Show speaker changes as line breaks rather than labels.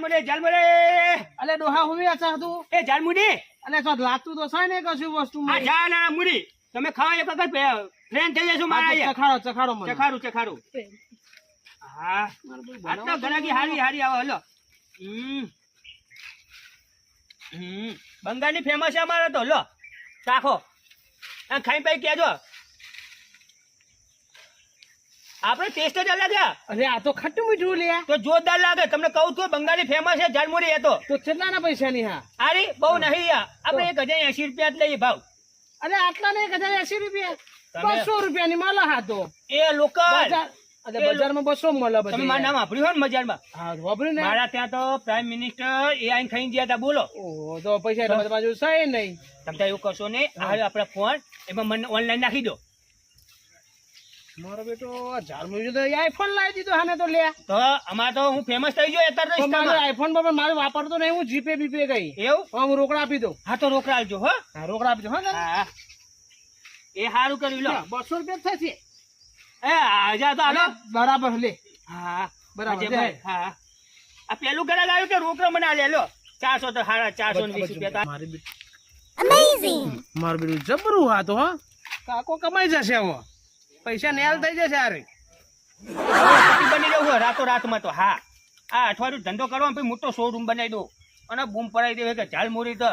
જાલમુડે
અલે ડોહા હું આછા તું
એ જાલમુડી
અલે તો લાગતું તો છે ને કશું વસ્તુ
આ જાલા મુડી તમે ખાવા એક વખત ફ્રેન્ડ થઈ જશો મારા અહીંયા
ચખાડો મને
ચખાડું હા આટલો ગરાગી હારી આવે હલો બંગાળની ફેમસ છે અમારે તો લો ચાખો ખાઈ પાઈ કેજો આપણે ટેસ્ટ જ અલગ છે
અરે આ તો ખટ્ટું મીઠું લે
તો જોરદાર લાગે તમને કહું છું બંગાળી ફેમસ છે જાલમુડી એ તો
કેટલાના પૈસા ની હા
અરે બહુ નહીં યાર આપણે 1080 રૂપિયા જ લઈએ ભાવ
અરે આટલા ને 1080 રૂપિયા 200 રૂપિયાની માલા હા તો
એ લોકલ
બજારમાં 200 મળે
તમે મારું નામ વાપર્યું હોય ને બજારમાં
હા વાપર્યું ને
મારા ત્યાં તો પ્રાઇમ મિનિસ્ટર એ આઈને ખાઈને ગયા હતા બોલો
ઓહો તો પૈસા તમારી બાજુ છે નહીં
તમે એવું કરશો ને હવે આપણે ફોન એમાં મને ઓનલાઈન નાખી દો
મારો બેટો જાલમુડી તો આઈફોન લાવી દીધો હાને તો લે
તો અમાર તો હું ફેમસ થઈ ગયો અત્યારે તો
મારો આઈફોન પર મારે વાપરતો નહીં હું જીપે બીપે ગઈ
એવું
હું રોકડા આપી દઉં
હા તો રોકડા આવજો હો
હા રોકડા આપી દો હા
એ સારું કર્યું લો
200 રૂપિયા થશે
એ આજા તો હાલો
બરાબર લે
હા
બરાબર
હા આ પેલું ઘરે આવ્યું કે રોકડો મને લે લો 400 તો હારા 420 રૂપિયા
મારી બેટી અમેઝિંગ મારું બેટું જબરું હા તો હા કાકો કમાઈ જશે હવે પૈસા નેલ થઈ જશે આરે
બની જવું રાતો રાતમાં તો હા આ અઠવાડિયું ધંધો કરવા પછી મોટો શોરૂમ બનાવી દો અને બૂમ પડાવી દે કે જાલમુડી તો